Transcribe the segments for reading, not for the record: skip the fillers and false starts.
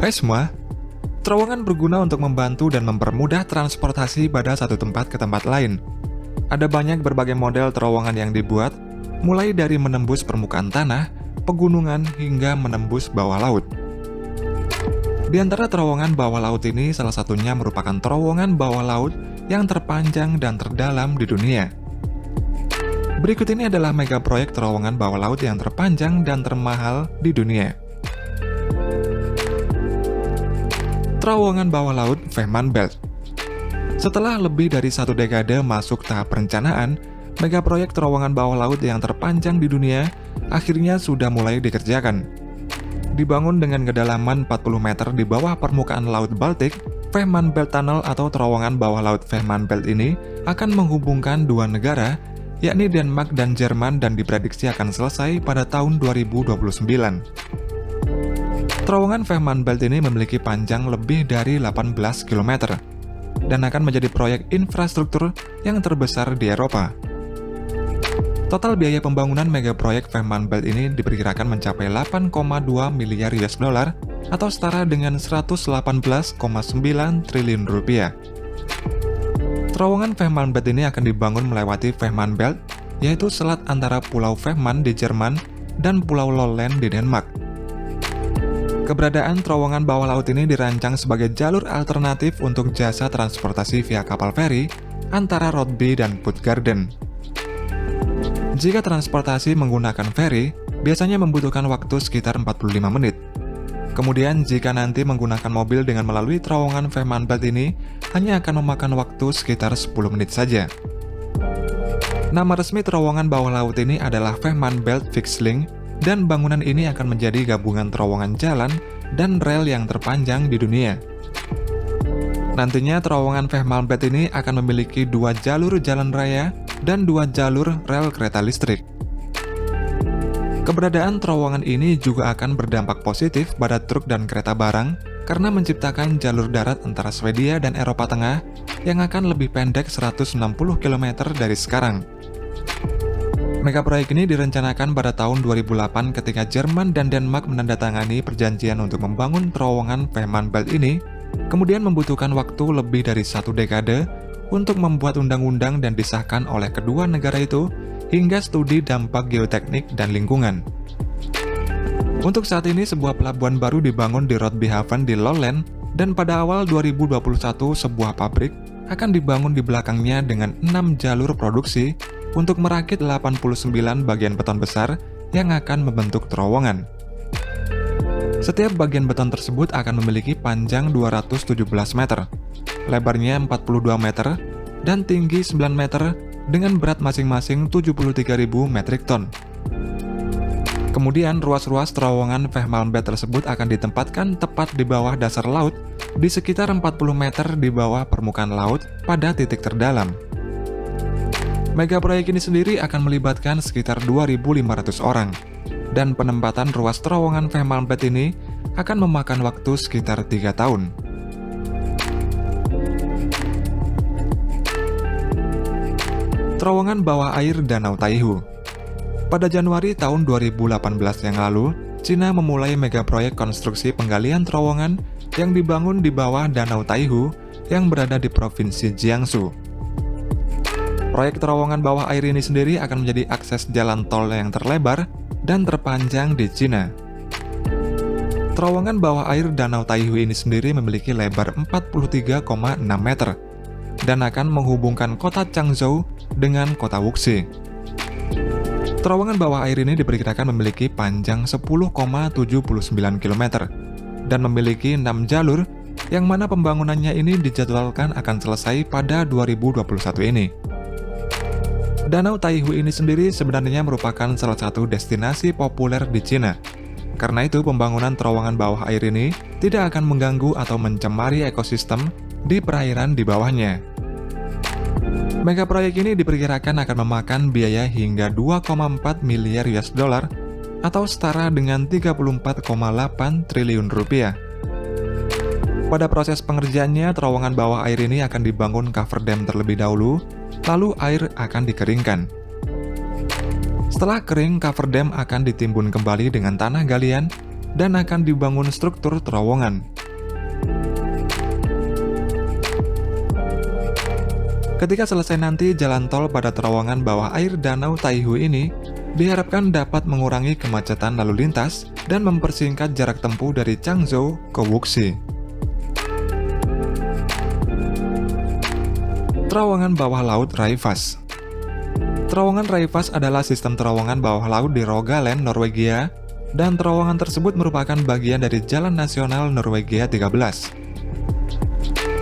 Hai semua, terowongan berguna untuk membantu dan mempermudah transportasi pada satu tempat ke tempat lain. Ada banyak berbagai model terowongan yang dibuat, mulai dari menembus permukaan tanah, pegunungan, hingga menembus bawah laut. Di antara terowongan bawah laut ini, salah satunya merupakan terowongan bawah laut yang terpanjang dan terdalam di dunia. Berikut ini adalah mega proyek terowongan bawah laut yang terpanjang dan termahal di dunia. Terowongan bawah laut Fehmarn Belt. Setelah lebih dari 1 dekade masuk tahap perencanaan, mega proyek terowongan bawah laut yang terpanjang di dunia akhirnya sudah mulai dikerjakan. Dibangun dengan kedalaman 40 meter di bawah permukaan Laut Baltik, Fehmarn Belt Tunnel atau terowongan bawah laut Fehmarn Belt ini akan menghubungkan dua negara, yakni Denmark dan Jerman, dan diprediksi akan selesai pada tahun 2029. Terowongan Fehmarn Belt ini memiliki panjang lebih dari 18 km dan akan menjadi proyek infrastruktur yang terbesar di Eropa. Total biaya pembangunan mega proyek Fehmarn Belt ini diperkirakan mencapai 8,2 miliar US dollar atau setara dengan 118,9 triliun rupiah. Terowongan Fehmarn Belt ini akan dibangun melewati Fehmarn Belt, yaitu selat antara Pulau Fehmarn di Jerman dan Pulau Lolland di Denmark. Keberadaan terowongan bawah laut ini dirancang sebagai jalur alternatif untuk jasa transportasi via kapal feri antara Rotby dan Puttgarden. Jika transportasi menggunakan feri, biasanya membutuhkan waktu sekitar 45 menit. Kemudian jika nanti menggunakan mobil dengan melalui terowongan Fehmarn Belt ini, hanya akan memakan waktu sekitar 10 menit saja. Nama resmi terowongan bawah laut ini adalah Fehmarn Belt Fixed Link, dan bangunan ini akan menjadi gabungan terowongan jalan dan rel yang terpanjang di dunia. Nantinya terowongan Fehmarn Belt ini akan memiliki 2 jalur jalan raya dan 2 jalur rel kereta listrik. Keberadaan terowongan ini juga akan berdampak positif pada truk dan kereta barang karena menciptakan jalur darat antara Swedia dan Eropa Tengah yang akan lebih pendek 160 km dari sekarang. Mega proyek ini direncanakan pada tahun 2008 ketika Jerman dan Denmark menandatangani perjanjian untuk membangun terowongan Fehmarn Belt ini, kemudian membutuhkan waktu lebih dari 1 dekade untuk membuat undang-undang dan disahkan oleh kedua negara itu hingga studi dampak geoteknik dan lingkungan. Untuk saat ini, sebuah pelabuhan baru dibangun di Rotbyhaven di Lolland, dan pada awal 2021 sebuah pabrik akan dibangun di belakangnya dengan 6 jalur produksi untuk merakit 89 bagian beton besar yang akan membentuk terowongan. Setiap bagian beton tersebut akan memiliki panjang 217 meter, lebarnya 42 meter, dan tinggi 9 meter dengan berat masing-masing 73.000 metrik ton. Kemudian ruas-ruas terowongan Fehmarn Belt tersebut akan ditempatkan tepat di bawah dasar laut di sekitar 40 meter di bawah permukaan laut pada titik terdalam. Mega proyek ini sendiri akan melibatkan sekitar 2.500 orang, dan penempatan ruas terowongan Fehmarn Belt ini akan memakan waktu sekitar 3 tahun. Terowongan bawah air Danau Taihu. Pada Januari tahun 2018 yang lalu, Cina memulai mega proyek konstruksi penggalian terowongan yang dibangun di bawah Danau Taihu yang berada di Provinsi Jiangsu. Proyek terowongan bawah air ini sendiri akan menjadi akses jalan tol yang terlebar dan terpanjang di Cina. Terowongan bawah air Danau Taihu ini sendiri memiliki lebar 43,6 meter dan akan menghubungkan kota Changzhou dengan kota Wuxi. Terowongan bawah air ini diperkirakan memiliki panjang 10,79 km dan memiliki 6 jalur yang mana pembangunannya ini dijadwalkan akan selesai pada 2021 ini. Danau Taihu ini sendiri sebenarnya merupakan salah satu destinasi populer di Cina. Karena itu, pembangunan terowongan bawah air ini tidak akan mengganggu atau mencemari ekosistem di perairan di bawahnya. Mega proyek ini diperkirakan akan memakan biaya hingga 2,4 miliar US dollar atau setara dengan 34,8 triliun rupiah. Pada proses pengerjaannya, terowongan bawah air ini akan dibangun cover dam terlebih dahulu, lalu air akan dikeringkan. Setelah kering, cover dam akan ditimbun kembali dengan tanah galian dan akan dibangun struktur terowongan. Ketika selesai nanti, jalan tol pada terowongan bawah air Danau Taihu ini diharapkan dapat mengurangi kemacetan lalu lintas dan mempersingkat jarak tempuh dari Changzhou ke Wuxi. Terowongan bawah laut Raufoss. Terowongan Raufoss adalah sistem terowongan bawah laut di Rogaland, Norwegia, dan terowongan tersebut merupakan bagian dari Jalan Nasional Norwegia 13.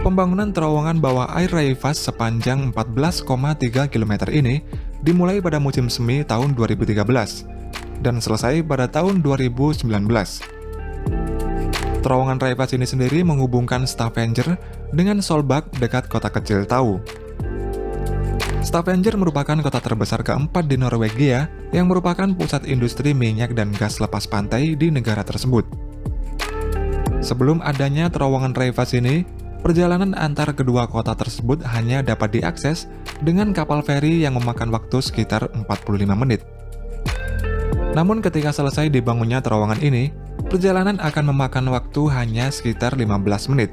Pembangunan terowongan bawah air Raufoss sepanjang 14,3 km ini dimulai pada musim semi tahun 2013 dan selesai pada tahun 2019. Terowongan Raufoss ini sendiri menghubungkan Stavanger dengan Solbakk dekat kota kecil Tau. Stavanger merupakan kota terbesar keempat di Norwegia yang merupakan pusat industri minyak dan gas lepas pantai di negara tersebut. Sebelum adanya terowongan Raufoss ini, perjalanan antar kedua kota tersebut hanya dapat diakses dengan kapal feri yang memakan waktu sekitar 45 menit. Namun ketika selesai dibangunnya terowongan ini, perjalanan akan memakan waktu hanya sekitar 15 menit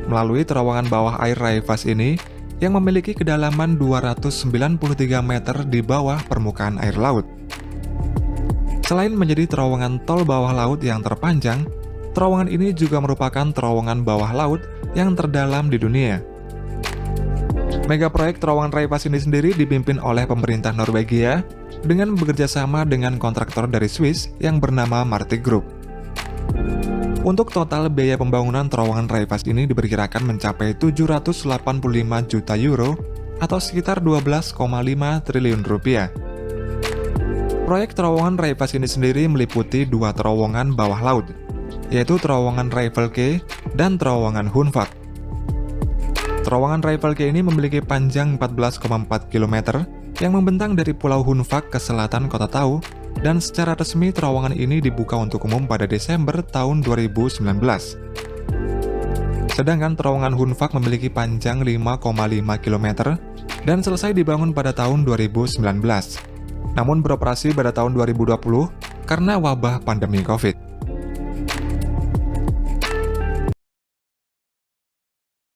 melalui terowongan bawah air Raufoss ini yang memiliki kedalaman 293 meter di bawah permukaan air laut. Selain menjadi terowongan tol bawah laut yang terpanjang, terowongan ini juga merupakan terowongan bawah laut yang terdalam di dunia. Mega proyek terowongan Raufoss ini sendiri dipimpin oleh pemerintah Norwegia dengan bekerja sama dengan kontraktor dari Swiss yang bernama Marti Group. Untuk total biaya pembangunan terowongan Raufoss ini diperkirakan mencapai 785 juta euro atau sekitar 12,5 triliun rupiah. Proyek terowongan Raufoss ini sendiri meliputi dua terowongan bawah laut, yaitu terowongan Raifølge dan terowongan Hunfak. Terowongan Raifølge ini memiliki panjang 14,4 km yang membentang dari Pulau Hunfak ke selatan kota Tau, dan secara resmi terowongan ini dibuka untuk umum pada Desember tahun 2019. Sedangkan terowongan Hunfak memiliki panjang 5,5 km dan selesai dibangun pada tahun 2019. Namun beroperasi pada tahun 2020 karena wabah pandemi COVID.